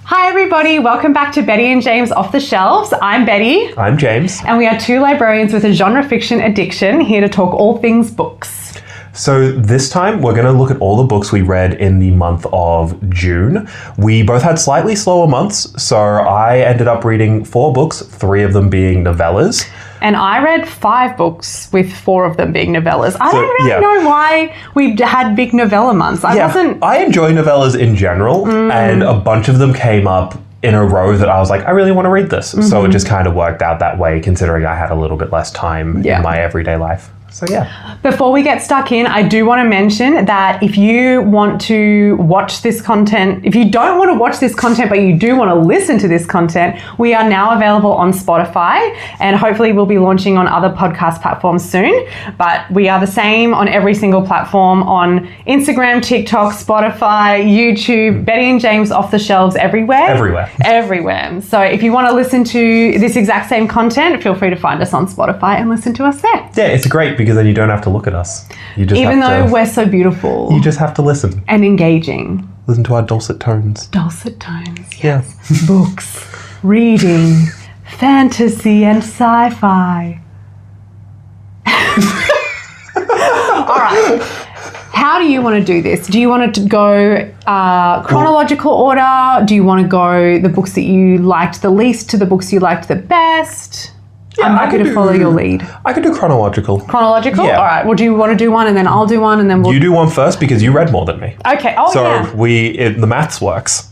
Hi everybody, welcome back to Betty and James Off the Shelves. I'm Betty. I'm James. And we are two librarians with a genre fiction addiction here to talk all things books. So this time we're going to look at all the books we read in the month of June. We both had slightly slower months, so I ended up reading 4 books, 3 of them being novellas. And I read 5 books with 4 of them being novellas. I don't really know why we had big novella months. I enjoy novellas in general, and a bunch of them came up in a row that I was like, I really want to read this. So it just kind of worked out that way, considering I had a little bit less time in my everyday life. So yeah. Before we get stuck in, I do want to mention that if you want to watch this content, if you don't want to watch this content, but you do want to listen to this content, we are now available on Spotify, and hopefully we'll be launching on other podcast platforms soon. But we are the same on every single platform, on Instagram, TikTok, Spotify, YouTube, Betty and James Off the Shelves, everywhere. Everywhere. So if you want to listen to this exact same content, feel free to find us on Spotify and listen to us there. Yeah, it's great because then you don't have to look at us. You just Even though we're so beautiful. You just have to listen. And engaging. Listen to our dulcet tones. Dulcet tones, yes. Books, reading, fantasy and sci-fi. All right. How do you want to do this? Do you want to go chronological order? Do you want to go the books that you liked the least to the books you liked the best? Yeah, I'm happy to follow your lead. I could do chronological. Chronological? Yeah. All right. Well, do you want to do one and then I'll do one and then we'll... You do one first because you read more than me. Okay. Oh, so yeah. The maths works.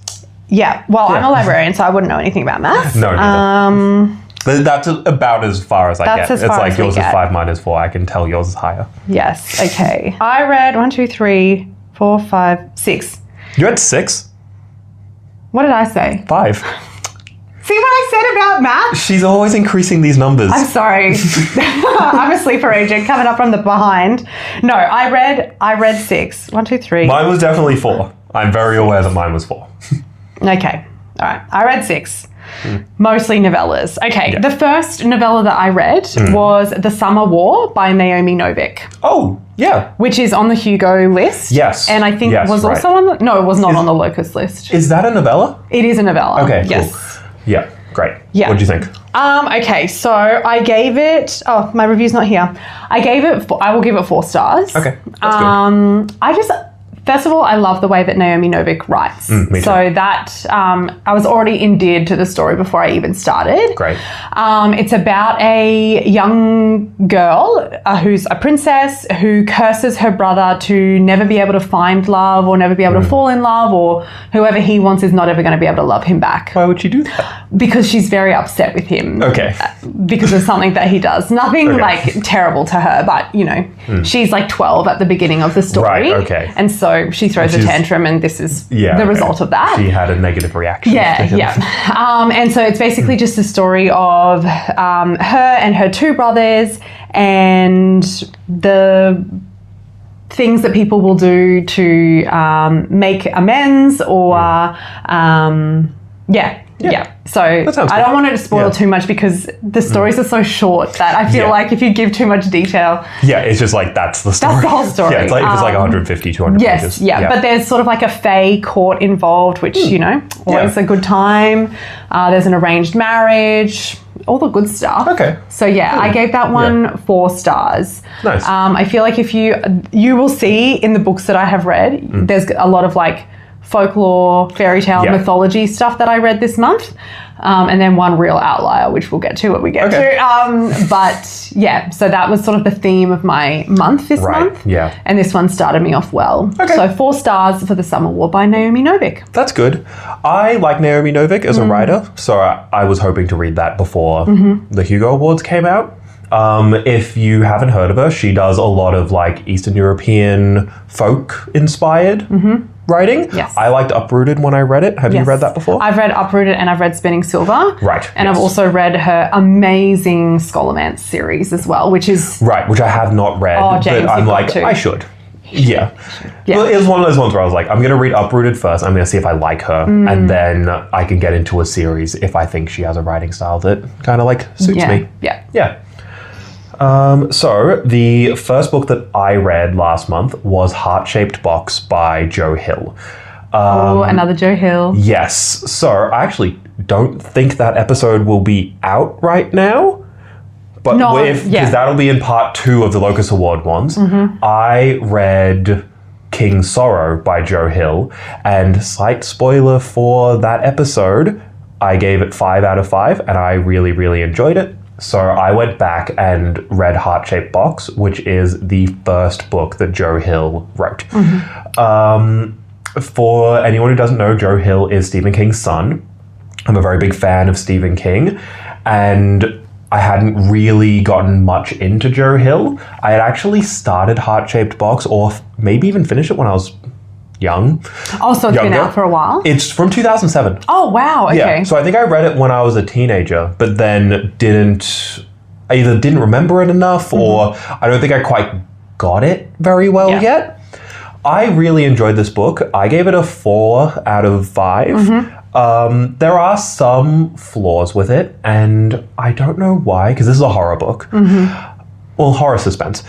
Yeah. Well, I'm a librarian, so I wouldn't know anything about maths. No, neither. That's about as far as I get. As far as yours we is get. 5, mine is 4. I can tell yours is higher. Yes. Okay. I read 1, 2, 3, 4, 5, 6. You had 6? What did I say? 5. See what I said about maths? She's always increasing these numbers. I'm sorry. I'm a sleeper agent coming up from the behind. No, I read 6. 1, 2, 3. Mine was definitely 4. I'm very aware that mine was 4. Okay. All right. I read 6. Mostly novellas. Okay. Yeah. The first novella that I read was The Summer War by Naomi Novik. Oh, yeah. Which is on the Hugo list. Yes. And I think it was also on the... No, it was not on the Locust list. Is that a novella? It is a novella. Okay, cool. Yes. Yeah, great. Yeah. What did you think? Okay, so I gave it... Oh, my review's not here. I will give it 4 stars. Okay, that's good. First of all, I love the way that Naomi Novik writes. Me too. So that I was already endeared to the story before I even started. Great. It's about a young girl who's a princess who curses her brother to never be able to find love or never be able to fall in love, or whoever he wants is not ever going to be able to love him back. Why would she do that? Because she's very upset with him. Okay. Because of something that he does. Nothing like terrible to her, but you know, she's like 12 at the beginning of the story. Right, okay. And so she throws a tantrum, and this is the result of that. She had a negative reaction. Yeah. And so it's basically just a story of her and her 2 brothers and the things that people will do to make amends or Yeah. So I don't want to spoil too much because the stories are so short that I feel like if you give too much detail... Yeah, it's just like that's the story. That's the whole story. Yeah, it's like, if it's like 150, 200 pages. Yeah, but there's sort of like a fae court involved, which, you know, always a good time. There's an arranged marriage, all the good stuff. Okay. So I gave that one 4 stars. Nice. I feel like if you will see in the books that I have read, there's a lot of like folklore, fairy tale, mythology stuff that I read this month. And then one real outlier, which we'll get to when we get to. But yeah, so that was sort of the theme of my month this month. Yeah. And this one started me off well. Okay. So 4 stars for The Summer War by Naomi Novik. That's good. I like Naomi Novik as a writer, so I was hoping to read that before the Hugo Awards came out. If you haven't heard of her, she does a lot of like Eastern European folk inspired writing. Yes. I liked Uprooted when I read it. Have you read that before? I've read Uprooted and I've read Spinning Silver. Right. And I've also read her amazing Scholomance series as well, which is... Right, which I have not read, James, but I'm like, I should. Yeah. Well, it was one of those ones where I was like, I'm going to read Uprooted first. I'm going to see if I like her. And then I can get into a series if I think she has a writing style that kind of like suits me. Yeah. So the first book that I read last month was Heart-Shaped Box by Joe Hill. Another Joe Hill. Yes. So I actually don't think that episode will be out right now. But because that'll be in part 2 of the Locus Award ones. I read King's Sorrow by Joe Hill, and slight spoiler for that episode, I gave it 5 out of 5, and I really, really enjoyed it. So I went back and read Heart-Shaped Box, which is the first book that Joe Hill wrote. For anyone who doesn't know, Joe Hill is Stephen King's son. I'm a very big fan of Stephen King, and I hadn't really gotten much into Joe Hill. I had actually started Heart-Shaped Box, or maybe even finished it when I was young. Oh, so it's been out for a while? It's from 2007. Oh, wow. Okay. Yeah, so I think I read it when I was a teenager, but then I either didn't remember it enough, or I don't think I quite got it very well yet. I really enjoyed this book. I gave it a 4 out of 5. There are some flaws with it, and I don't know why, because this is a horror book. Well, horror suspense.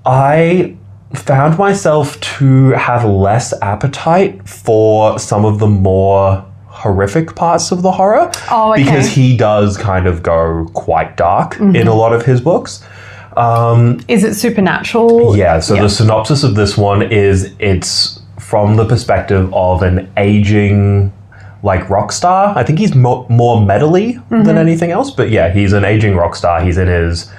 I found myself to have less appetite for some of the more horrific parts of the horror. Oh, okay. Because he does kind of go quite dark in a lot of his books. Is it supernatural? Yeah, so the synopsis of this one is it's from the perspective of an aging rock star. I think he's more metally than anything else, but yeah, he's an aging rock star. He's in his,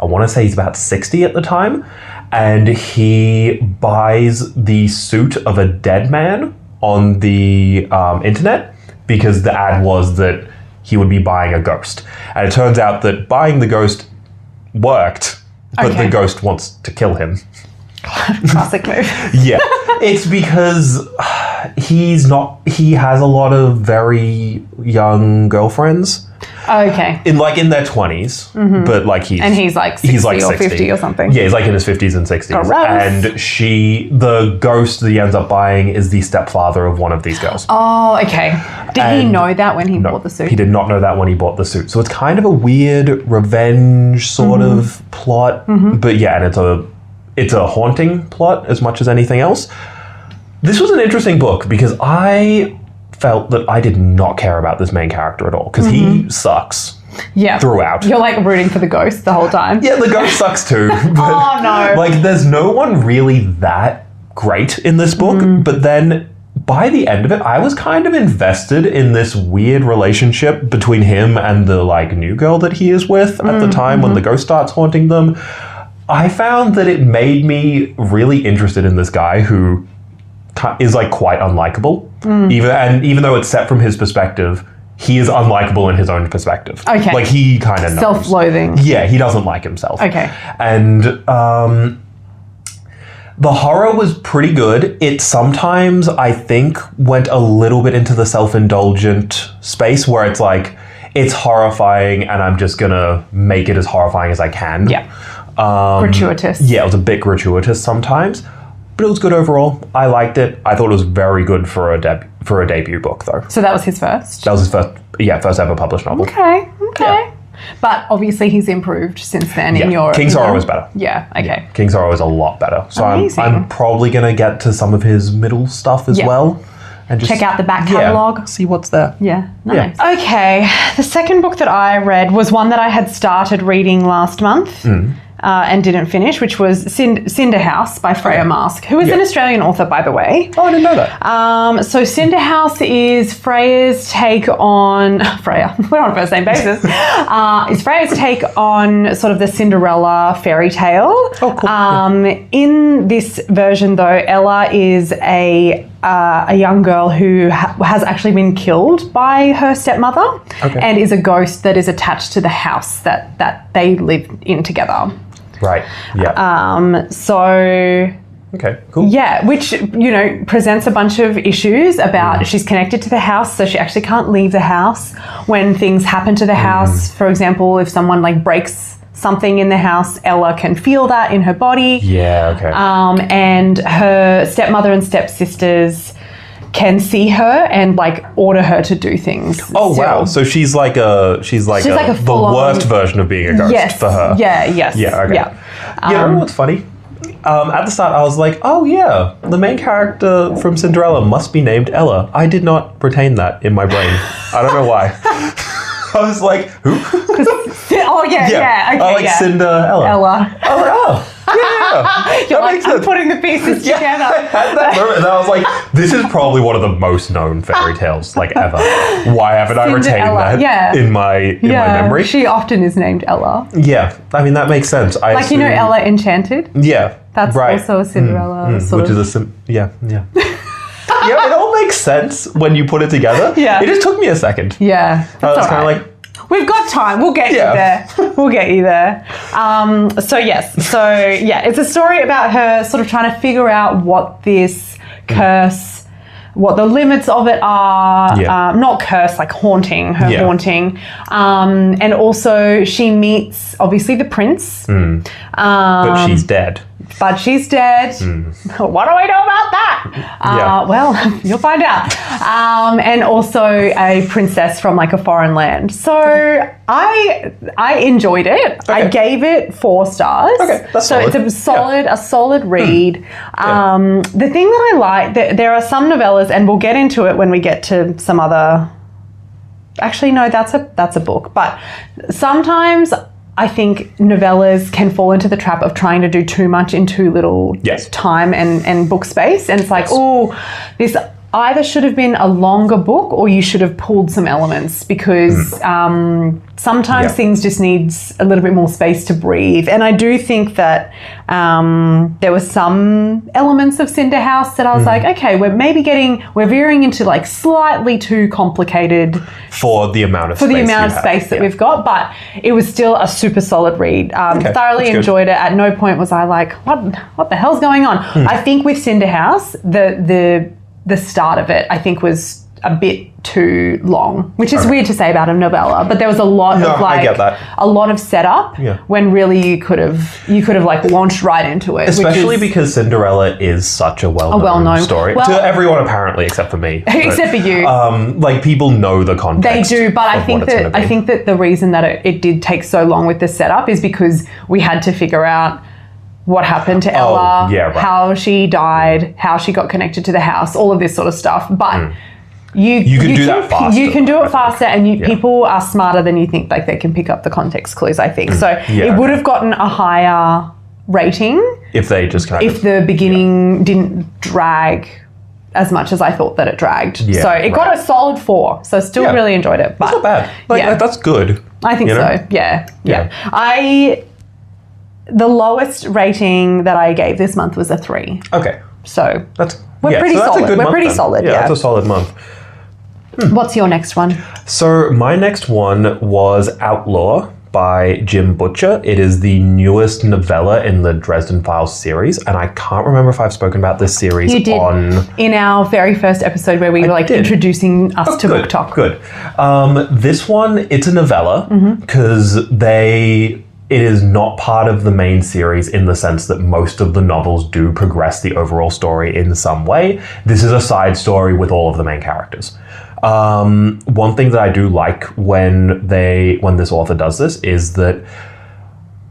I want to say he's about 60 at the time, and he buys the suit of a dead man on the internet because the ad was that he would be buying a ghost. And it turns out that buying the ghost worked, but the ghost wants to kill him. Classic move. Yeah. It's because he has a lot of very young girlfriends. Okay. In their 20s, but he's like 60 or 50 or something. Yeah, he's in his 50s and 60s. Gross. And the ghost that he ends up buying is the stepfather of one of these girls. Oh, okay. Did he know that when he bought the suit? He did not know that when he bought the suit. So it's kind of a weird revenge sort of plot. But yeah, and it's a haunting plot as much as anything else. This was an interesting book because I felt that I did not care about this main character at all because he sucks throughout. You're rooting for the ghost the whole time. Yeah, the ghost sucks too. But, oh no. There's no one really that great in this book, but then by the end of it, I was kind of invested in this weird relationship between him and the new girl that he is with at the time when the ghost starts haunting them. I found that it made me really interested in this guy who is quite unlikable. Even though it's set from his perspective, he is unlikable in his own perspective. Okay. He kind of knows. Self-loathing. Yeah, he doesn't like himself. Okay. And the horror was pretty good. It sometimes, I think, went a little bit into the self-indulgent space where it's it's horrifying and I'm just gonna make it as horrifying as I can. Yeah. Gratuitous. Yeah, it was a bit gratuitous sometimes. But it was good overall. I liked it. I thought it was very good for a debut book, though. So that was his first? That was his first ever published novel. Okay. Yeah. But obviously he's improved since then in your... King's Sorrow was better. Yeah, okay. Yeah, King's Sorrow is a lot better. So I'm probably going to get to some of his middle stuff as well. And just check out the back catalogue. See what's there. Yeah, nice. Yeah. Okay, the second book that I read was one that I had started reading last month. And didn't finish, which was Cinder House by Freya Marsk, who is an Australian author, by the way. Oh, I didn't know that. So Cinder House is Freya's take on... Freya, we're on a first name basis. Is Freya's take on sort of the Cinderella fairy tale. Oh, cool. In this version, though, Ella is a young girl who has actually been killed by her stepmother and is a ghost that is attached to the house that they live in together. Right, yeah. Okay, cool. Yeah, which, presents a bunch of issues about she's connected to the house, so she actually can't leave the house when things happen to the house. For example, if someone breaks something in the house, Ella can feel that in her body. Yeah, okay. And her stepmother and stepsisters can see her and order her to do things. Oh wow! So she's like the worst version of being a ghost for her. Yeah. Yes. Yeah. Okay. Yeah. You know what's funny? at the start, I was like, oh yeah, the main character from Cinderella must be named Ella. I did not retain that in my brain. I don't know why. I was like, who? Oh, yeah. Okay, I like Cinderella. Ella. I was like, oh, yeah. You're like, I'm putting the pieces together. I had that moment, and I was like, this is probably one of the most known fairy tales, like, ever. Why haven't I retained that in my memory? She often is named Ella. Yeah, I mean, that makes sense. Like, you know Ella Enchanted? Yeah, That's also a Cinderella sort which of. is yeah. Yeah, it all makes sense when you put it together. Yeah. It just took me a second. Yeah. I was kind of like, we've got time. We'll get you there. We'll get you there. It's a story about her sort of trying to figure out what this curse, what the limits of it are. Not curse, like haunting, haunting. And also she meets, obviously, the prince. but she's dead. But she's dead. What do we know about that? Well, you'll find out. And also a princess from like a foreign land. So I enjoyed it. Okay. I gave it 4 stars. Okay, that's solid. It's a solid read. The thing that I like, there are some novellas, and we'll get into it when we get to some other. Actually, no, that's a book. But sometimes I think novellas can fall into the trap of trying to do too much in too little time and book space. And it's like, this either should have been a longer book or you should have pulled some elements because sometimes things just needs a little bit more space to breathe. And I do think that there were some elements of Cinder House that I was like, okay, we're veering into like slightly too complicated for the amount of space that we've got, but it was still a super solid read. Thoroughly enjoyed it. At no point was I like, what the hell's going on? I think with Cinder House, the start of it, I think, was a bit too long, which is weird to say about a novella, but there was a lot of a lot of setup when really you could have like launched right into it. Especially because Cinderella is such a well-known story to everyone apparently, except for me. Except for you. Like people know the context. They do, but I think that the reason that it did take so long with the setup is because we had to figure out what happened to Ella, how she died, how she got connected to the house, all of this sort of stuff. But you can do that faster. You can do it faster, and people are smarter than you think. Like they can pick up the context clues, I think. So it would have gotten a higher rating if they just if the beginning didn't drag as much as I thought that it dragged. So it got a solid 4. So still really enjoyed it. But that's not bad. Like that's good. I think so. Yeah. The lowest rating that I gave this month was a 3. Okay. So we're pretty solid. We're pretty solid. Yeah, that's a solid month. What's your next one? So my next one was Outlaw by Jim Butcher. It is the newest novella in the Dresden Files series, and I can't remember if I've spoken about this series in our very first episode where we were introducing us to Book Talk. Good. This one, it's a novella because it is not part of the main series in the sense that most of the novels do progress the overall story in some way. This is a side story with all of the main characters. One thing that I do like when this author does this is that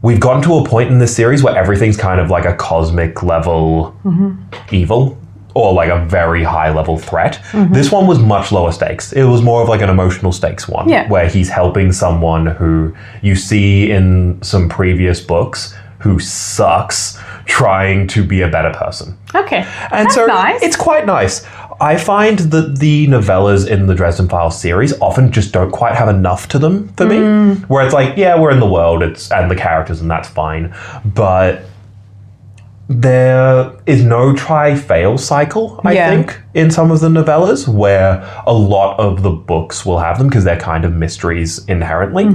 we've gotten to a point in this series where everything's kind of like a cosmic level evil or like a very high level threat. This one was much lower stakes. It was more of like an emotional stakes one where he's helping someone who you see in some previous books who sucks trying to be a better person. Okay. And that's nice. It's quite nice. I find that the novellas in the Dresden Files series often just don't quite have enough to them for me. Where it's like, yeah, we're in the world and the characters and that's fine. But there is no try-fail cycle, I think, in some of the novellas where a lot of the books will have them because they're kind of mysteries inherently.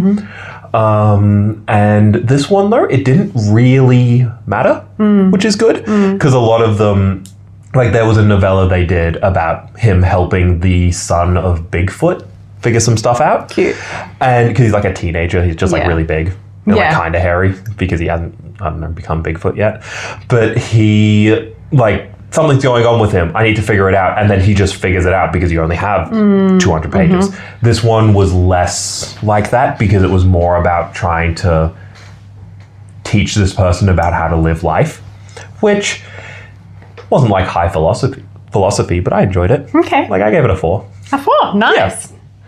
And this one, though, it didn't really matter, which is good because a lot of them, like there was a novella they did about him helping the son of Bigfoot figure some stuff out. Cute. And because he's like a teenager, he's just like really big. Like kind of hairy because he hasn't, I don't know, become Bigfoot yet. But he, like, something's going on with him. I need to figure it out. And then he just figures it out because you only have 200 pages. This one was less like that because it was more about trying to teach this person about how to live life. which wasn't like high philosophy, but I enjoyed it. Okay. Like I gave it a 4. A 4, nice. Yeah.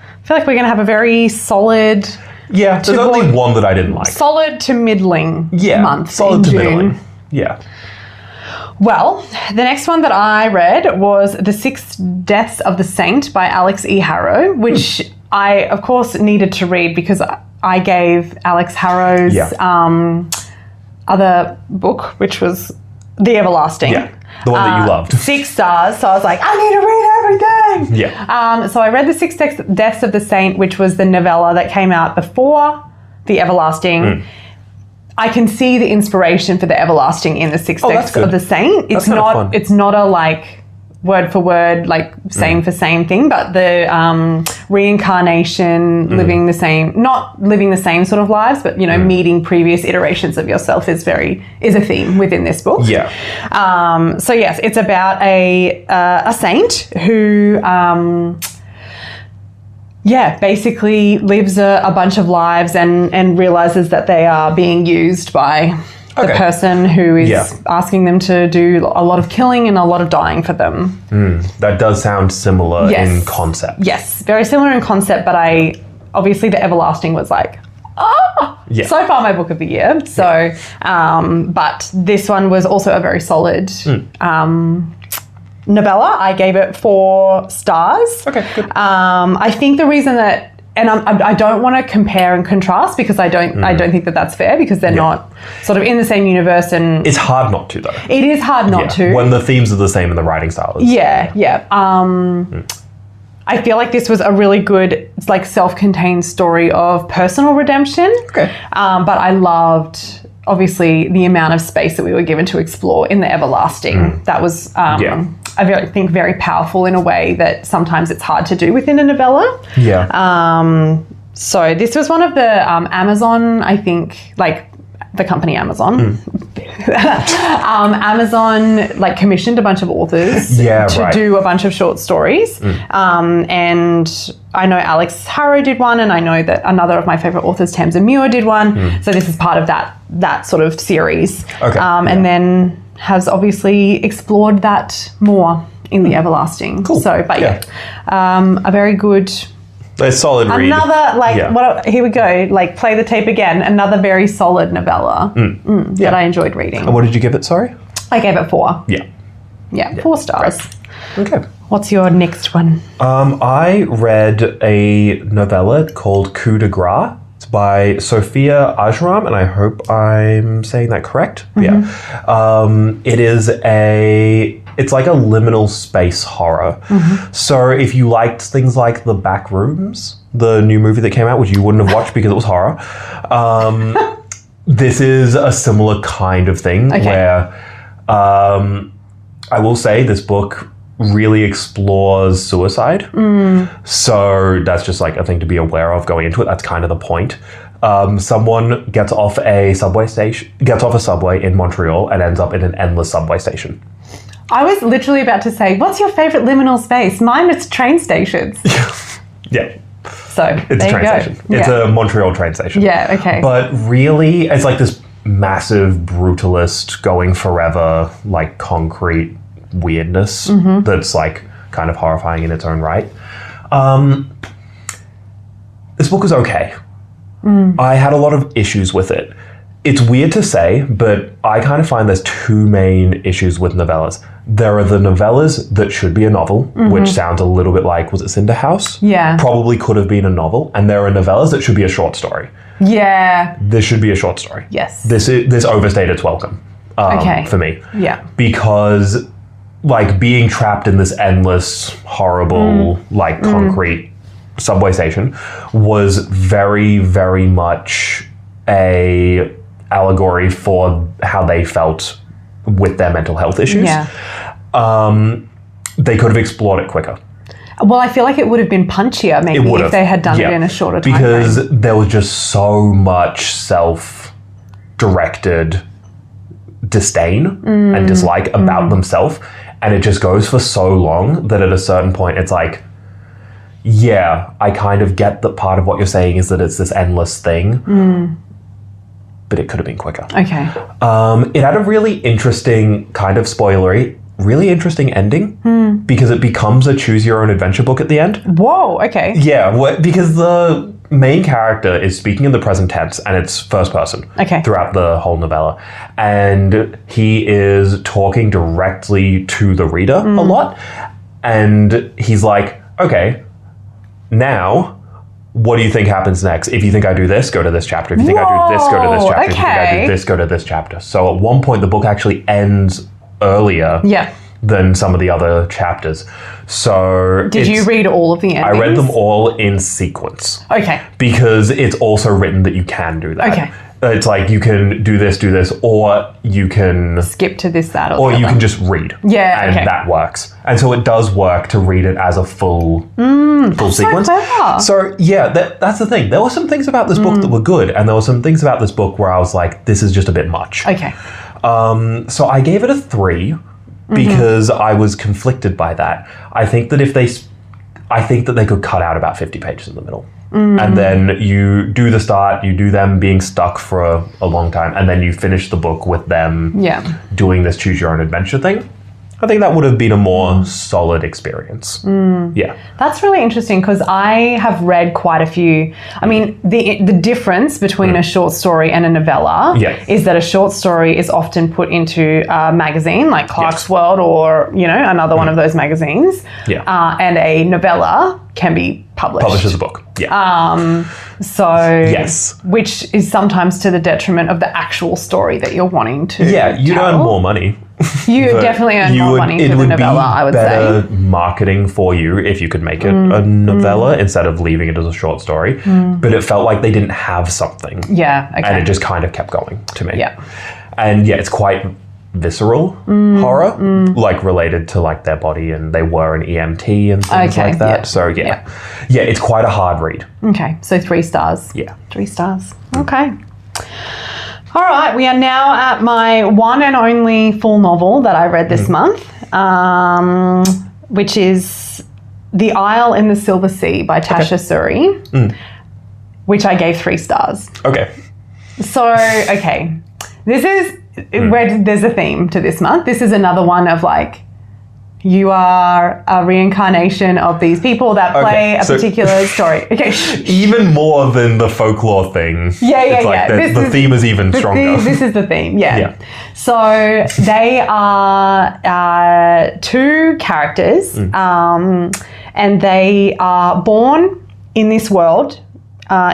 I feel like we're going to have a very solid... Yeah, there's only one that I didn't like. Solid to middling month solid in to June. middling. Yeah. Well, the next one that I read was The 6 Deaths of the Saint by Alex E. Harrow, which I, of course, needed to read because I gave Alex Harrow's other book, which was The Everlasting. Yeah, the one that you loved. 6 stars. So I was like, I need to read everything. Yeah. So I read The 6 Deaths of the Saint, which was the novella that came out before The Everlasting. I can see the inspiration for The Everlasting in The 6 Deaths of the Saint. It's not a like word for word, like same for same thing, but the reincarnation, living the same, not living the same sort of lives, but, you know, meeting previous iterations of yourself is a theme within this book. Yeah. So yes, it's about a saint who, basically lives a bunch of lives and realizes that they are being used by the person who is asking them to do a lot of killing and a lot of dying for them. That does sound similar in concept. Yes, very similar in concept, but obviously The Everlasting was like, so far my book of the year. So, but this one was also a very solid novella. I gave it 4 stars. Okay, good. I think the reason that, and I don't want to compare and contrast because I don't think that that's fair because they're not sort of in the same universe, and it's hard not to though. It is hard not to when the themes are the same and the writing style is. Yeah. I feel like this was a really good, like, self-contained story of personal redemption. Okay. But I loved, obviously, the amount of space that we were given to explore in The Everlasting. That was, I think, very powerful in a way that sometimes it's hard to do within a novella. Yeah. So this was one of the Amazon, I think, like, the company Amazon. Amazon like commissioned a bunch of authors to do a bunch of short stories. And I know Alex Harrow did one, and I know that another of my favorite authors, Tamsin Muir, did one. So this is part of that sort of series. Okay. And then has obviously explored that more in The Everlasting. Cool. So, but a very good... A solid read. Another, here we go, like, play the tape again. Another very solid novella that I enjoyed reading. And what did you give it, sorry? I gave it 4. Yeah, 4 stars. Right. Okay. What's your next one? I read a novella called Coup de Grace. It's by Sophia Ajram, and I hope I'm saying that correct. Yeah. It's like a liminal space horror. So if you liked things like The Back Rooms, the new movie that came out, which you wouldn't have watched because it was horror, this is a similar kind of thing where I will say this book really explores suicide. So that's just like a thing to be aware of going into it. That's kind of the point. Someone gets off a subway in Montreal and ends up in an endless subway station. I was literally about to say, what's your favorite liminal space? Mine is train stations. Yeah. So it's a train station. It's a Montreal train station. Yeah, okay. But really, it's like this massive brutalist going forever, like concrete weirdness that's like kind of horrifying in its own right. This book was okay. I had a lot of issues with it. It's weird to say, but I kind of find there's 2 main issues with novellas. There are the novellas that should be a novel, which sounds a little bit like, was it Cinder House? Yeah. Probably could have been a novel. And there are novellas that should be a short story. Yeah. This should be a short story. Yes. This overstayed its welcome for me. Yeah. Because, like, being trapped in this endless, horrible, like, concrete subway station was very, very much a allegory for how they felt with their mental health issues. Yeah. They could have explored it quicker. Well, I feel like it would have been punchier maybe if they had done it in a shorter time frame. Because there was just so much self-directed disdain and dislike about themselves, and it just goes for so long that at a certain point it's like, yeah, I kind of get that part of what you're saying is that it's this endless thing. but it could have been quicker. Okay. It had a really interesting, kind of spoilery, really interesting ending because it becomes a choose your own adventure book at the end. Whoa, okay. Yeah, because the main character is speaking in the present tense and it's first person throughout the whole novella. And he is talking directly to the reader a lot. And he's like, okay, now what do you think happens next? If you think I do this, go to this chapter. If you think I do this, go to this chapter. If you think I do this, go to this chapter. So at one point, the book actually ends earlier than some of the other chapters. So did you read all of the endings? I read them all in sequence. Okay. Because it's also written that you can do that. Okay. It's like you can do this, or you can skip to this, that, or you can just read. Yeah, and that works. And so it does work to read it as a full sequence. So yeah, that's the thing. There were some things about this book that were good, and there were some things about this book where I was like, this is just a bit much. Okay. So I gave it a 3 because I was conflicted by that. I think that they could cut out about 50 pages in the middle. And then you do the start, you do them being stuck for a long time, and then you finish the book with them doing this choose your own adventure thing. I think that would have been a more solid experience. Yeah. That's really interesting because I have read quite a few. I mean, the difference between a short story and a novella is that a short story is often put into a magazine like Clark's World or, another one of those magazines. Yeah. And a novella can be published. Published as a book. Yeah. Which is sometimes to the detriment of the actual story that you're wanting to you'd tell. earn more money. You definitely earn more money for the novella, I would say. It would be better marketing for you if you could make it a novella instead of leaving it as a short story. But it felt like they didn't have something. Yeah, okay. And it just kind of kept going to me. Yeah. And it's quite visceral horror, like related to like their body, and they were an EMT and things like that. So it's quite a hard read. Okay, so 3 stars. Yeah. 3 stars. Okay. All right, we are now at my one and only full novel that I read this month, which is The Isle in the Silver Sea by Tasha Suri, which I gave 3 stars. Okay. So, this is where there's a theme to this month. This is another one of like, you are a reincarnation of these people that play a particular story. Okay. Even more than the folklore thing. The theme is even stronger. This is the theme, So they are 2 characters and they are born in this world,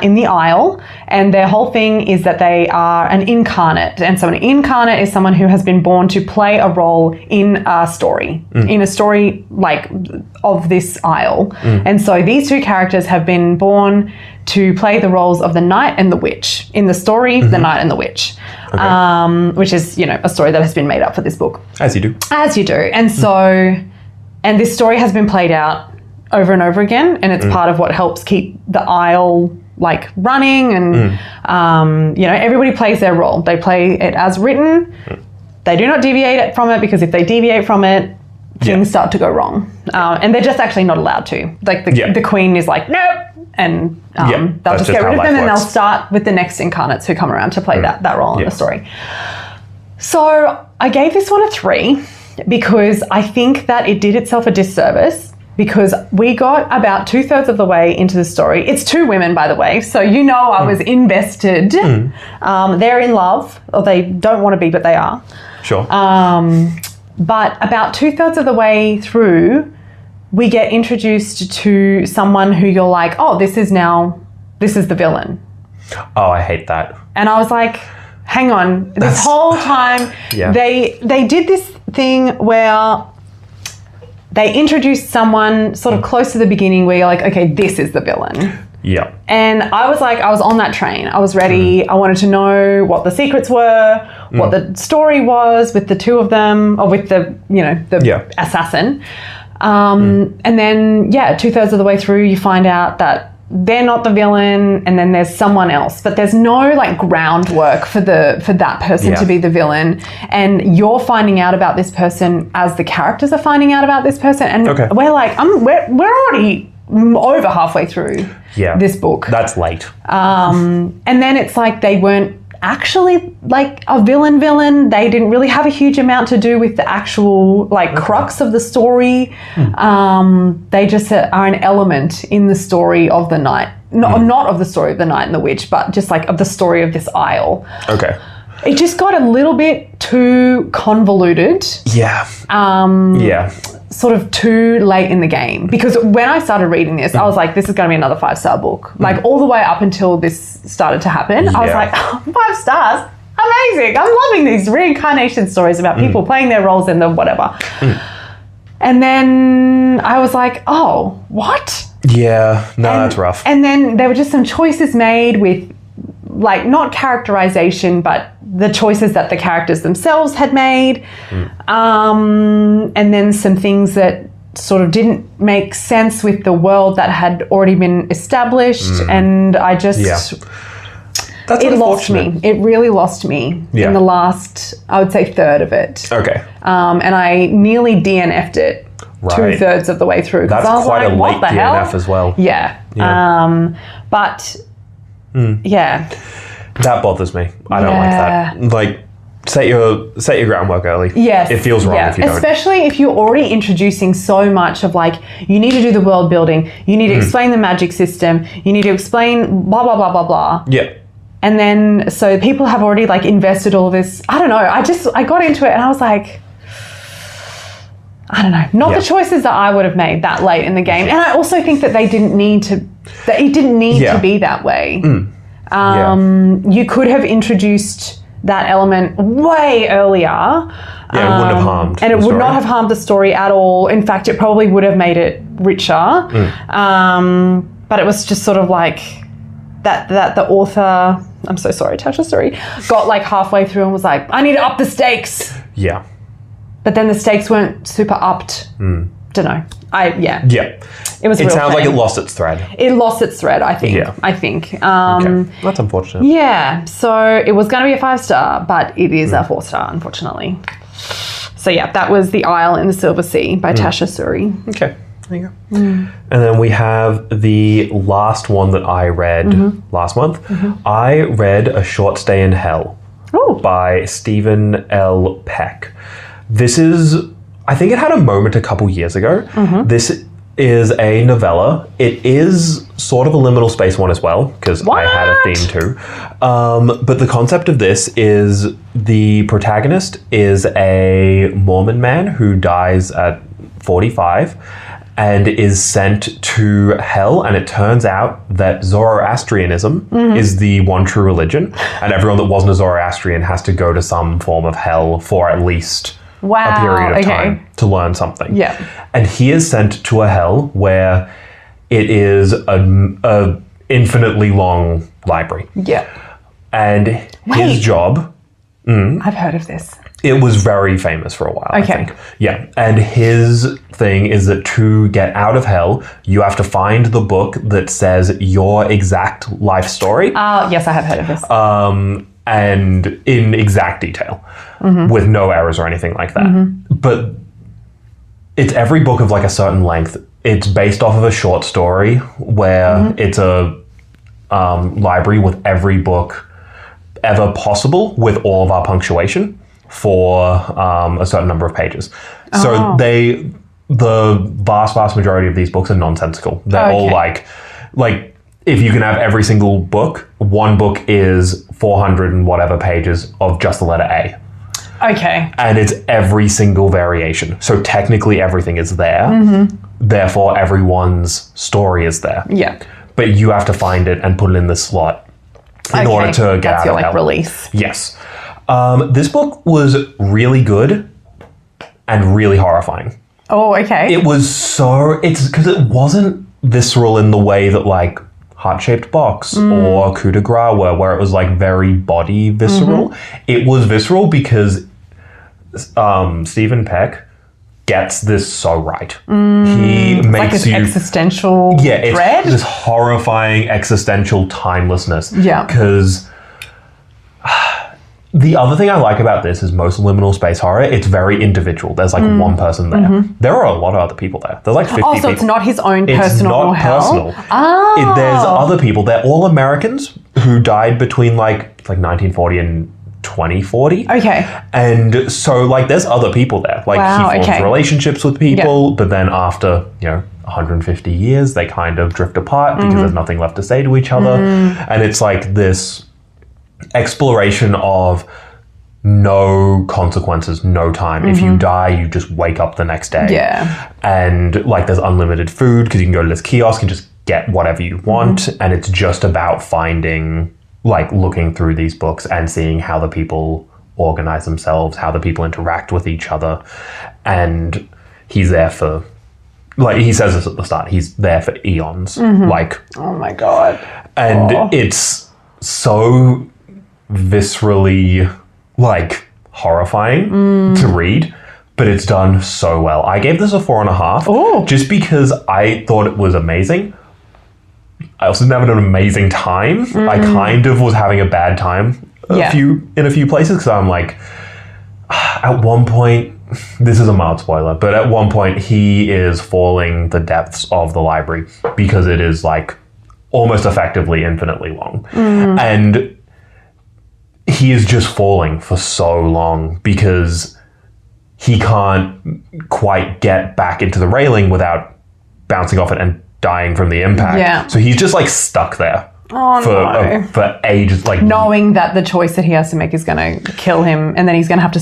in the Isle, and their whole thing is that they are an incarnate. And so an incarnate is someone who has been born to play a role in a story, like of this Isle. And so these 2 characters have been born to play the roles of the knight and the witch. In the story, the knight and the witch, which is, a story that has been made up for this book. As you do. As you do. And so, and this story has been played out over and over again, and it's part of what helps keep the Isle like running, and everybody plays their role. They play it as written. They do not deviate from it, because if they deviate from it, things start to go wrong, and they're just actually not allowed to. Like the queen is like, nope, and they'll just get rid of them, and they'll start with the next incarnates who come around to play that role in the story. So I gave this one a 3 because I think that it did itself a disservice, because we got about 2/3 of the way into the story. It's 2 women, by the way, so I was invested. They're in love, or they don't want to be, but they are. Sure. But about 2/3 of the way through, we get introduced to someone who you're like, oh, this is the villain. Oh, I hate that. And I was like, hang on, this whole time they did this thing where they introduced someone sort of close to the beginning where you're like, okay, this is the villain. Yeah. And I was like, I was on that train. I was ready. I wanted to know what the secrets were, what the story was with the 2 of them, or with the assassin. And then, 2/3 of the way through, you find out that they're not the villain, and then there's someone else, but there's no like groundwork for that person to be the villain, and you're finding out about this person as the characters are finding out about this person, and we're like, we're already over halfway through this book. That's late. And then it's like they weren't actually like a villain. They didn't really have a huge amount to do with the actual like crux of the story. They just are an element in the story of the night. Not of the story of the Knight and the Witch, but just like of the story of this isle. Okay. It just got a little bit too convoluted. Yeah. Sort of too late in the game. Because when I started reading this, I was like, this is going to be another 5-star book. Like all the way up until this started to happen, I was like, 5 stars? Amazing. I'm loving these reincarnation stories about people playing their roles in the whatever. And then I was like, oh, what? Yeah, no, that's rough. And then there were just some choices made with, like, not characterization, but the choices that the characters themselves had made. And then some things that sort of didn't make sense with the world that had already been established. And I just... That's it lost me. It really lost me in the last, I would say, third of it. Okay. And I nearly DNF'd it 2/3 of the way through. That's quite a late DNF as well. Yeah. But that bothers me. I don't like that. Like, set your groundwork early. Yes. It feels wrong if you don't. Especially if you're already introducing so much of like, you need to do the world building, you need to explain the magic system, you need to explain blah, blah, blah, blah, blah. Yeah. And then, so people have already like invested all this. I don't know. I got into it and I was like, I don't know. Not the choices that I would have made that late in the game. And I also think that it didn't need to be that way. You could have introduced that element way earlier. Yeah, it wouldn't have harmed. And it would not have harmed the story at all. In fact, it probably would have made it richer. But it was just sort of like that the author, I'm so sorry, Tasha, sorry, got like halfway through and was like, I need to up the stakes. Yeah. But then the stakes weren't super upped. Don't know. Yeah. It was. It sounds like it lost its thread. It lost its thread, I think. Yeah. I think. Okay. That's unfortunate. Yeah. So it was going to be a 5-star, but it is a 4-star, unfortunately. So yeah, that was The Isle in the Silver Sea by Tasha Suri. Okay. There you go. And then we have the last one that I read last month. I read A Short Stay in Hell by Stephen L. Peck. This is, I think it had a moment a couple years ago. This is a novella. It is sort of a liminal space one as well, because I had a theme too. But the concept of this is the protagonist is a Mormon man who dies at 45 and is sent to hell, and it turns out that Zoroastrianism is the one true religion, and everyone that wasn't a Zoroastrian has to go to some form of hell for at least a period of time to learn something. Yeah. And he is sent to a hell where it is a infinitely long library. Yeah. And his job... I've heard of this. It was very famous for a while, I think. Yeah. And his thing is that to get out of hell, you have to find the book that says your exact life story. Yes, I have heard of this. And in exact detail, with no errors or anything like that. But it's every book of like a certain length. It's based off of a short story where it's a library with every book ever possible with all of our punctuation for a certain number of pages. So the vast majority of these books are nonsensical. They're all like if you can have every single book, one book is 400 and whatever pages of just the letter A. Okay. And it's every single variation. So technically everything is there. Therefore, everyone's story is there. Yeah. But you have to find it and put it in the slot in order to get out of hell. Release. Yes. This book was really good and really horrifying. Oh, okay. It was it's because it wasn't visceral in the way that like Heart-Shaped Box or Coup de Grace were, where it was like very body visceral. It was visceral because Stephen Peck gets this so right. He makes like existential dread? It's this horrifying existential timelessness. Yeah. Because the other thing I like about this is most liminal space horror, it's very individual. There's like one person there. There are a lot of other people there. There's like 50 people. It's not his own personal hell? It's not personal. There's other people. They're all Americans who died between like 1940 and 2040. Okay. And so like there's other people there. Like he forms relationships with people, but then after, 150 years, they kind of drift apart because there's nothing left to say to each other. And it's like this exploration of no consequences, no time. If you die, you just wake up the next day. Yeah. And like there's unlimited food because you can go to this kiosk and just get whatever you want. And it's just about finding, like looking through these books and seeing how the people organize themselves, how the people interact with each other. And he's there for, like he says this at the start, he's there for eons. Like, oh my God. And it's so viscerally like horrifying to read, but it's done so well. I gave this a 4.5 just because I thought it was amazing. I also didn't have an amazing time. I kind of was having a bad time in a few places because I'm like, at one point, this is a mild spoiler, but at one point he is falling the depths of the library because it is like almost effectively infinitely long. And he is just falling for so long because he can't quite get back into the railing without bouncing off it and dying from the impact. Yeah. So he's just like stuck there for ages. Like knowing that the choice that he has to make is going to kill him, and then he's going to have to.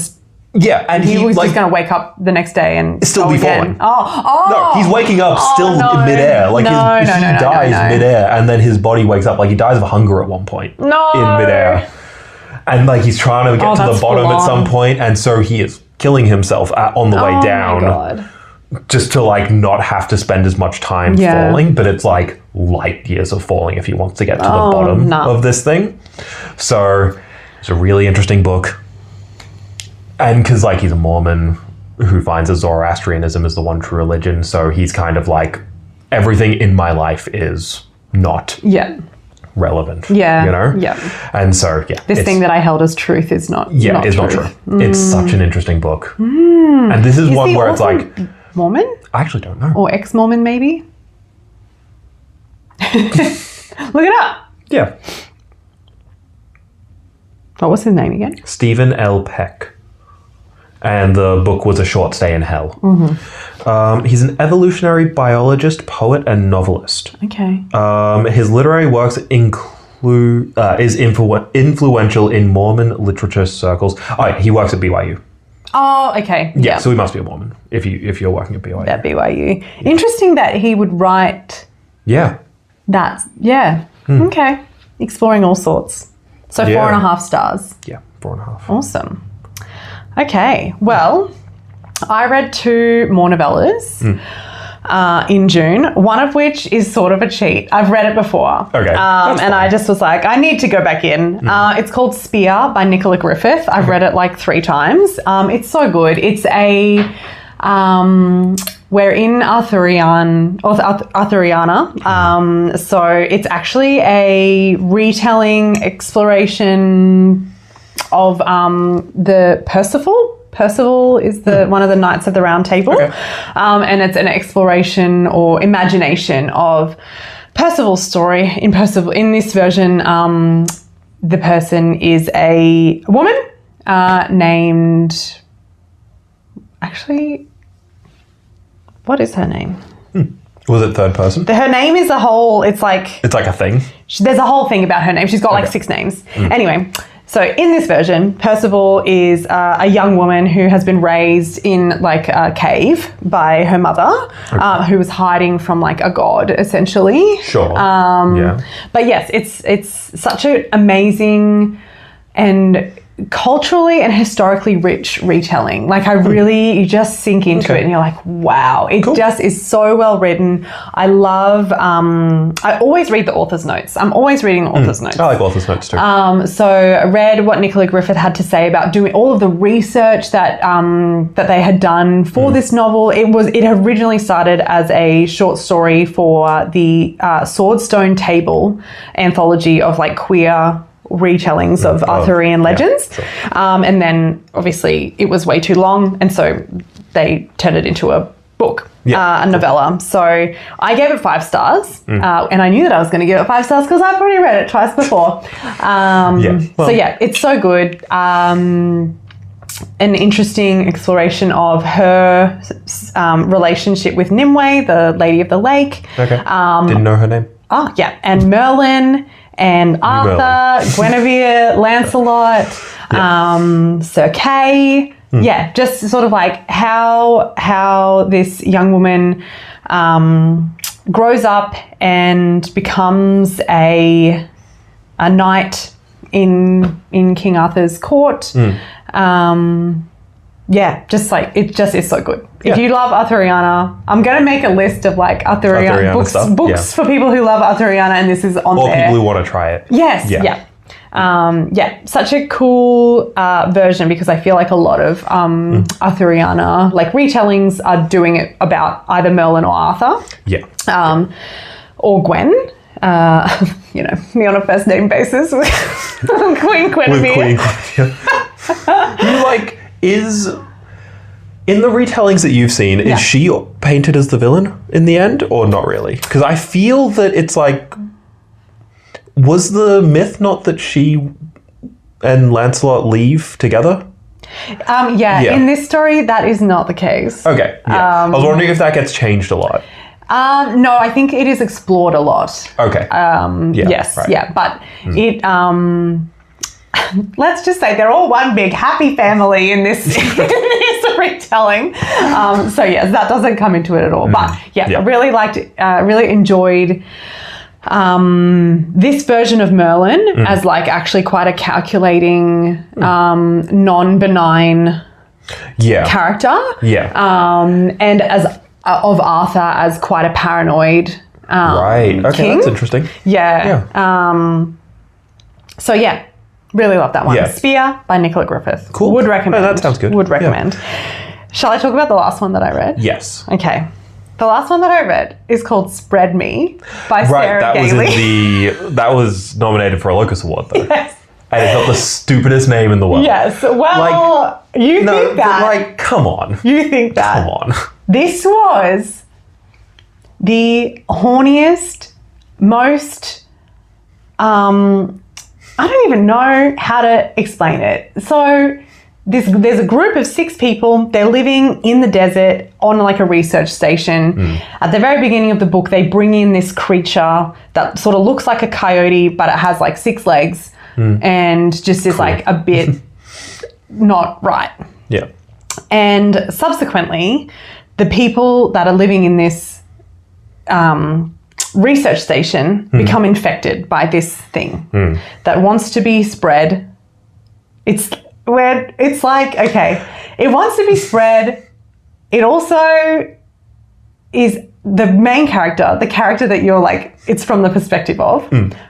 And he was just going to wake up the next day and still be falling. No, he's waking up still in midair. Like he dies midair, and then his body wakes up. Like he dies of hunger at one point. In midair, and like he's trying to get to the bottom at some point, and so he is killing himself on the way down. My God. Just to like not have to spend as much time falling, but it's like light years of falling if he wants to get to the bottom of this thing. So it's a really interesting book. And because like he's a Mormon who finds that Zoroastrianism is the one true religion, so he's kind of like, everything in my life is not relevant. And so this thing that I held as truth is not it's not true. It's such an interesting book. And this is one where it's like Mormon? I actually don't know. Or ex-Mormon, maybe? Look it up. Yeah. What was his name again? Stephen L. Peck. And the book was A Short Stay in Hell. He's an evolutionary biologist, poet, and novelist. Okay. His literary works is influential in Mormon literature circles. He works at BYU. Oh, okay. Yeah, so he must be a Mormon if you're working at BYU. At BYU. Interesting that he would write that. Yeah. Okay. Exploring all sorts. So 4.5 stars. Yeah, 4.5. Awesome. Okay. Well, I read 2 more novellas in June, one of which is sort of a cheat. I've read it before. Okay. And I just was like, I need to go back in. It's called Spear by Nicola Griffith. I've read it like 3 times. It's so good. It's we're in Arthuriana. So it's actually a retelling exploration of the Percival. Percival is one of the Knights of the Round Table. Okay. And it's an exploration or imagination of Percival's story. In this version, the person is a woman named... Actually, what is her name? Was it third person? Her name is a whole... It's like a thing? There's a whole thing about her name. She's got like 6 names. Anyway... So in this version, Percival is a young woman who has been raised in like a cave by her mother, who was hiding from like a god, essentially. Sure. But yes, it's such an amazing and culturally and historically rich retelling. Like you just sink into it and you're like, wow, it just is so well written. I love, I always read the author's notes. I'm always reading the author's notes. I like author's notes too. So I read what Nicola Griffith had to say about doing all of the research that that they had done for this novel. It originally started as a short story for the Swordstone Table anthology of like queer retellings of Arthurian legends. Sure. And then obviously it was way too long, and so they turned it into a book, Yeah. a novella. So I gave it 5 stars, and I knew that I was going to give it 5 stars because I've already read it twice before. So yeah, it's so good. An interesting exploration of her relationship with Nimue, the Lady of the Lake. Okay. Didn't know her name. Oh, yeah. And Merlin and Arthur, Guinevere, Lancelot, Sir Kay. Yeah, just sort of like how this young woman grows up and becomes a knight in King Arthur's court. Yeah, just like it just is so good. If you love Arthuriana, I'm going to make a list of like Arthuriana books for people who love Arthuriana, and this is on there. Or people who want to try it. Yes, yeah. Such a cool version, because I feel like a lot of Arthuriana like retellings are doing it about either Merlin or Arthur. Yeah. Or Gwen. You know, me on a first name basis with Queen Guinevere. In the retellings that you've seen, is she painted as the villain in the end, or not really? Because I feel that it's like, was the myth not that she and Lancelot leave together? In this story, that is not the case. Okay, I was wondering if that gets changed a lot. No, I think it is explored a lot. Okay. Yes, right. Yeah, but it... let's just say they're all one big happy family in this, retelling. So yes, that doesn't come into it at all. But I really liked it, really enjoyed this version of Merlin as like actually quite a calculating, non-benign character. Yeah. And as of Arthur as quite a paranoid right. Okay, king. That's interesting. Yeah. So yeah. Really love that one. Yeah. Spear by Nicola Griffith. Cool. Would recommend. Oh, that sounds good. Would recommend. Shall I talk about the last one that I read? Yes. Okay. The last one that I read is called Spread Me by Sarah Gailey. That was nominated for a Locus Award though. Yes. And it's got the stupidest name in the world. Yes. Well, you think that. Like, come on. You think that. Come on. This was the horniest, most... I don't even know how to explain it. So there's a group of 6 people. They're living in the desert on like a research station. At the very beginning of the book, they bring in this creature that sort of looks like a coyote, but it has like 6 legs and just is like a bit not right. Yeah. And subsequently, the people that are living in this research station become infected by this thing that wants to be spread. It's like, okay, it wants to be spread. It also is the main character, the character that you're like, it's from the perspective of,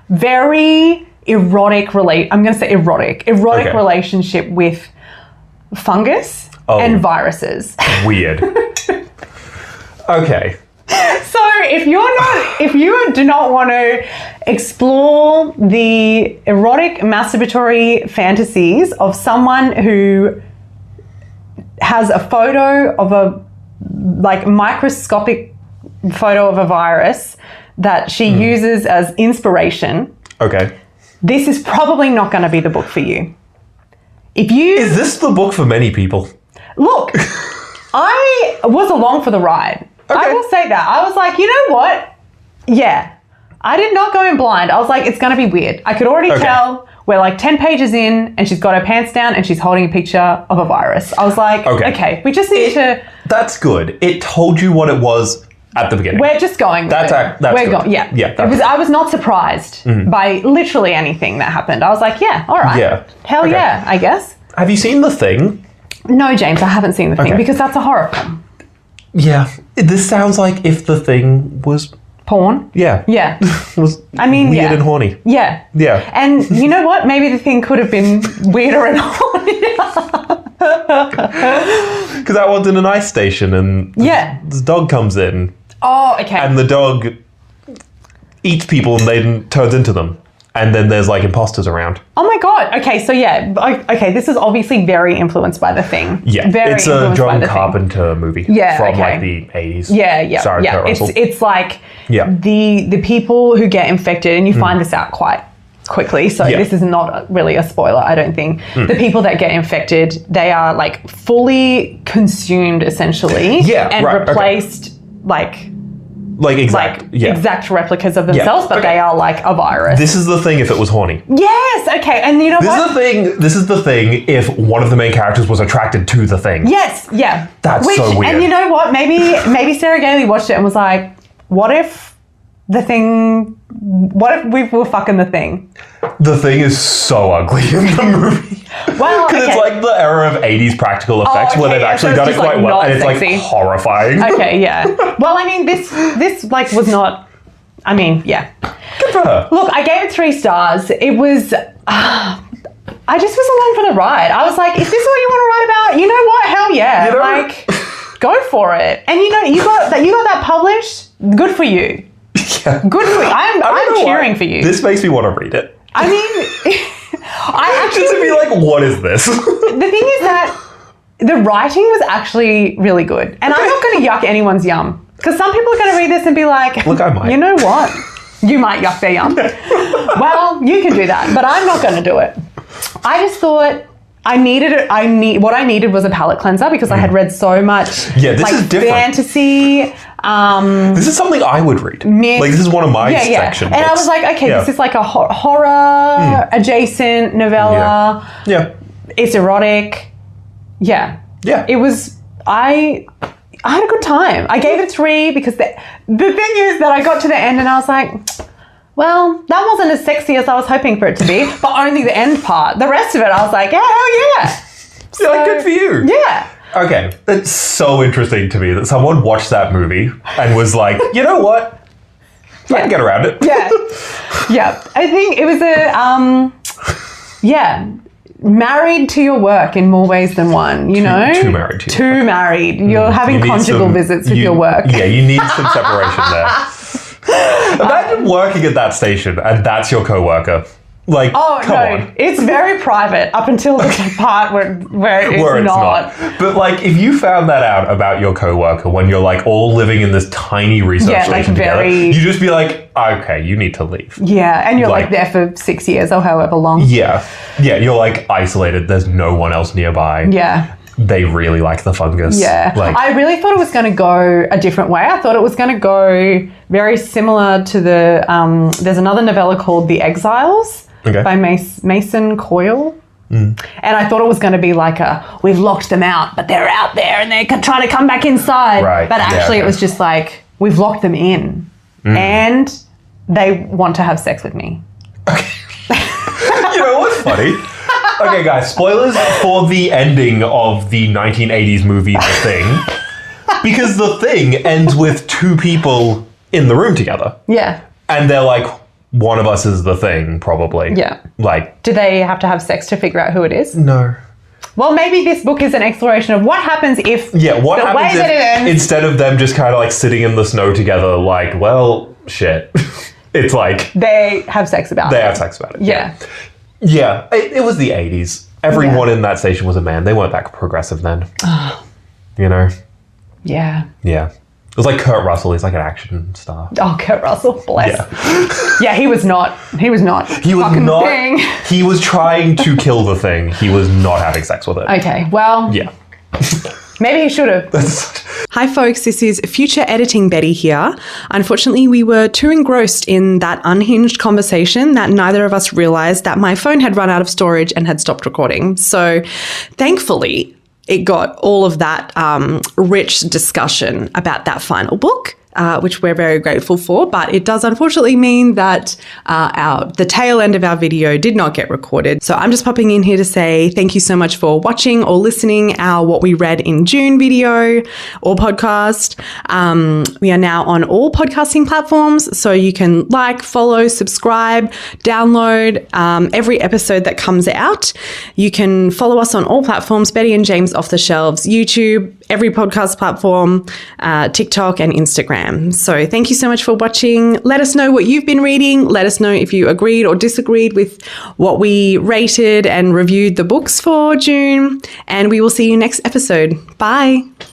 very erotic relationship with fungus and viruses. Weird. Okay. So if you do not want to explore the erotic masturbatory fantasies of someone who has a photo of a like microscopic photo of a virus that she uses as inspiration. Okay. This is probably not going to be the book for you. Is this the book for many people? Look, I was along for the ride. Okay. I will say that. I was like, you know what? Yeah. I did not go in blind. I was like, it's going to be weird. I could already tell we're like 10 pages in and she's got her pants down and she's holding a picture of a virus. I was like, okay, we just need to... That's good. It told you what it was at the beginning. We're just going with it. That's we're good. Yeah. I was not surprised by literally anything that happened. I was like, yeah, all right. Yeah. Hell yeah, I guess. Have you seen The Thing? No, James, I haven't seen The Thing because that's a horror film. Yeah. This sounds like if The Thing was... porn? Yeah. Yeah. Was weird and horny. Yeah. Yeah. And you know what? Maybe The Thing could have been weirder and hornier. Because that one's in an ice station and this dog comes in. Oh, okay. And the dog eats people and then turns into them. And then there's like imposters around. Oh my God. Okay, so okay, this is obviously very influenced by The Thing. Yeah, very it's a John Carpenter movie from like the 80s. Yeah. It's like the people who get infected, and you find this out quite quickly, so this is not really a spoiler, I don't think. The people that get infected, they are like fully consumed essentially and replaced exact replicas of themselves, but they are like a virus. This is the thing if it was horny. Yes, okay. And you know This is the thing if one of the main characters was attracted to the thing. Yes, yeah. That's so weird. And you know what? Maybe Sarah Gailey watched it and was like, what if we were fucking the Thing? The Thing is so ugly in the movie. Well, because it's like the era of 80s practical effects where they've actually done it quite well, and it's like horrifying. Okay, yeah. Well, I mean, this like was not. I mean, yeah. Good for her. Look, I gave it 3 stars. It was. I just was along for the ride. I was like, is this what you want to write about? You know what? Hell yeah! Like, go for it. And you know, you got that published. Good for you. Yeah. Good for you. I'm cheering for you. This makes me want to read it. I mean, I actually just to be like, what is this? The thing is that the writing was actually really good, and I'm not going to yuck anyone's yum, because some people are going to read this and be like, look, I might. You know what? You might yuck their yum. Well, you can do that, but I'm not going to do it. I just thought what I needed was a palate cleanser, because I had read so much this is different. Fantasy. This is something I would read. Myth. Like, this is one of my section And books. I was like, okay, this is like a horror adjacent novella. Yeah. It's erotic. Yeah. Yeah. It was, I had a good time. I gave it a 3 because the thing is that I got to the end and I was like, well, that wasn't as sexy as I was hoping for it to be, but only the end part. The rest of it, I was like, yeah, hell yeah. So, like, good for you. Yeah. Okay, it's so interesting to me that someone watched that movie and was like, you know what? I can get around it. Yeah. Yeah. I think it was married to your work in more ways than one, you know? Too married to your work. Too married. You're having conjugal visits with your work. Yeah, you need some separation there. Imagine working at that station and that's your co-worker. Like, come on. It's very private up until the part where it's not. But like, if you found that out about your coworker when you're like all living in this tiny research station together, you just be like, okay, you need to leave. Yeah, and you're like there for 6 years or however long. Yeah, you're like isolated. There's no one else nearby. Yeah. They really like the fungus. Yeah. Like, I really thought it was going to go a different way. I thought it was going to go very similar to there's another novella called The Exiles. By Mason Coyle. And I thought it was going to be like we've locked them out, but they're out there and they're trying to come back inside. Right. But actually it was just like, we've locked them in and they want to have sex with me. Okay. You know what's funny? Okay, guys, spoilers for the ending of the 1980s movie The Thing. Because The Thing ends with 2 people in the room together. Yeah. And they're like, one of us is the Thing, probably. Yeah. Like, do they have to have sex to figure out who it is? No. Well, maybe this book is an exploration of what happens if what happens if instead of them just kind of like sitting in the snow together, like, well, shit. It's like they have sex about it. They have sex about it. Yeah. Yeah. It was the 80s. Everyone in that station was a man. They weren't that progressive then. You know? Yeah. Yeah. It was like Kurt Russell. He's like an action star. Oh, Kurt Russell, bless. Yeah, he was not. He was not. He was not. Thing. He was trying to kill the Thing. He was not having sex with it. Okay, well. Yeah. Maybe he should have. Hi folks, this is future editing Betty here. Unfortunately, we were too engrossed in that unhinged conversation that neither of us realized that my phone had run out of storage and had stopped recording. So thankfully, it got all of that rich discussion about that final book, which we're very grateful for. But it does unfortunately mean that the tail end of our video did not get recorded. So I'm just popping in here to say thank you so much for watching or listening our What We Read in June video or podcast. We are now on all podcasting platforms, so you can like, follow, subscribe, download every episode that comes out. You can follow us on all platforms, Betty and James Off the Shelves, YouTube, every podcast platform, TikTok and Instagram. So thank you so much for watching. Let us know what you've been reading. Let us know if you agreed or disagreed with what we rated and reviewed the books for June. And we will see you next episode. Bye.